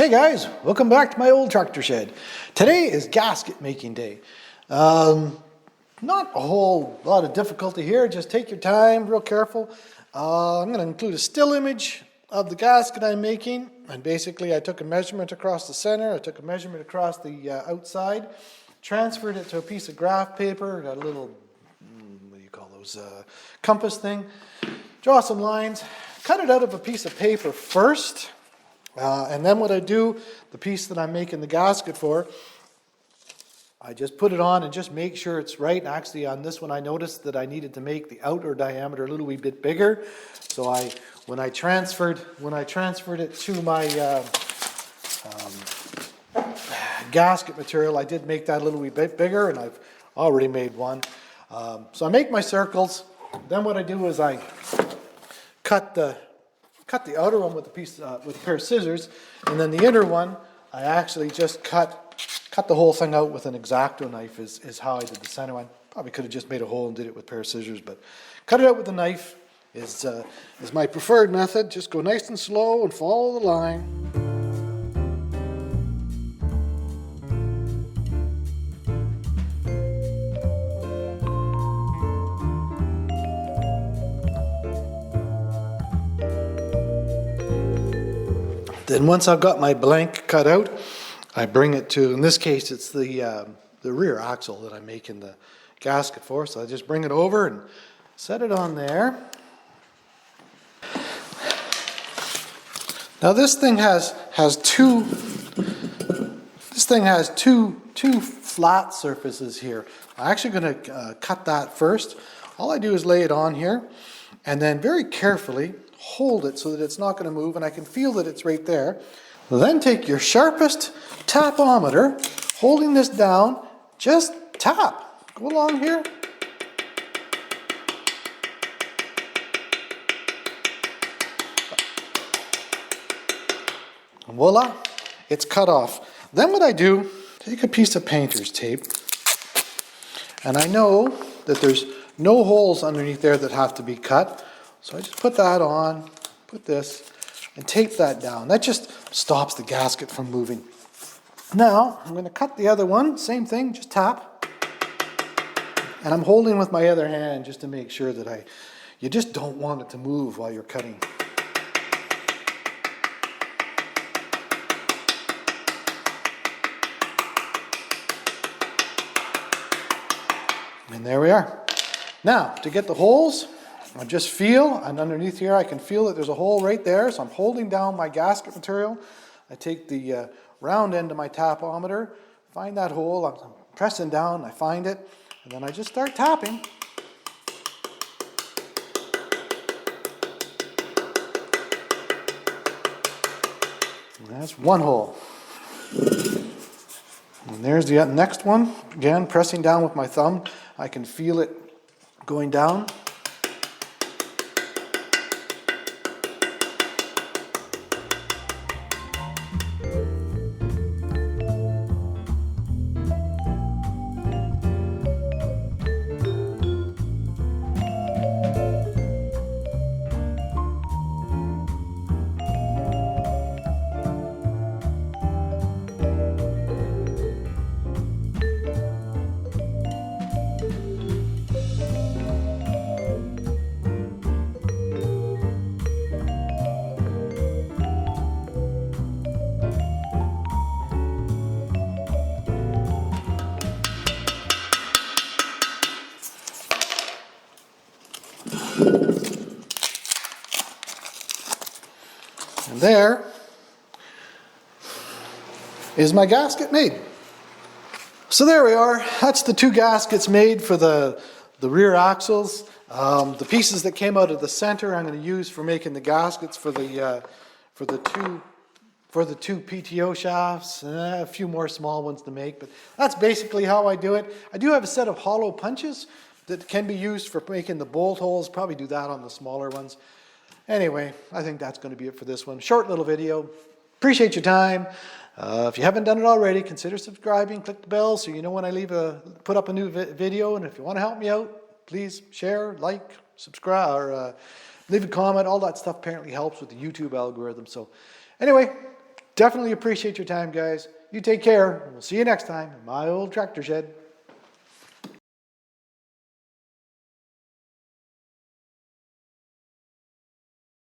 Hey guys, welcome back to my old tractor shed. Today is gasket making day. Not a whole lot of difficulty here, just take your time, real careful. I'm going to include a still image of the gasket I'm making, and basically I took a measurement across the center, I took a measurement across the outside, transferred it to a piece of graph paper, got a little, what do you call those, compass thing, draw some lines, cut it out of a piece of paper first. And then what I do, the piece that I'm making the gasket for, I just put it on and just make sure it's right. Actually, on this one, I noticed that I needed to make the outer diameter a little wee bit bigger. So when I transferred it to my gasket material, I did make that a little wee bit bigger, and I've already made one. So I make my circles. Then what I do is I cut the outer one with a pair of scissors, and then the inner one I actually just cut the whole thing out with an X-Acto knife is how I did the center one. Probably could have just made a hole and did it with a pair of scissors, but cut it out with a knife is my preferred method. Just go nice and slow and follow the line. Then once I've got my blank cut out, I bring it to, in this case, it's the rear axle that I'm making the gasket for. So I just bring it over and set it on there. Now this thing has two flat surfaces here. I'm actually going to cut that first. All I do is lay it on here, and then very carefully hold it so that it's not going to move, and I can feel that it's right there. Then take your sharpest tapometer, holding this down, just tap. Go along here. And voila, it's cut off. Then what I do, take a piece of painter's tape, and I know that there's no holes underneath there that have to be cut. So I just put that on, put this, and tape that down. That just stops the gasket from moving. Now, I'm going to cut the other one. Same thing, just tap. And I'm holding with my other hand just to make sure that you just don't want it to move while you're cutting. And there we are. Now, to get the holes, I just feel, and underneath here I can feel that there's a hole right there, so I'm holding down my gasket material. I take the round end of my tapometer, find that hole, I'm pressing down, I find it, and then I just start tapping. And that's one hole. And there's the next one. Again, pressing down with my thumb, I can feel it going down. And there is my gasket made. So there we are. That's the two gaskets made for the rear axles. The pieces that came out of the center I'm going to use for making the gaskets for the two PTO shafts, and a few more small ones to make. But that's basically how I do it. I do have a set of hollow punches that can be used for making the bolt holes. Probably do that on the smaller ones. Anyway, I think that's going to be it for this one. Short little video. Appreciate your time. If you haven't done it already, consider subscribing. Click the bell so you know when I put up a new video. And if you want to help me out, please share, like, subscribe, or leave a comment. All that stuff apparently helps with the YouTube algorithm. So anyway, definitely appreciate your time, guys. You take care. We'll see you next time in my old tractor shed.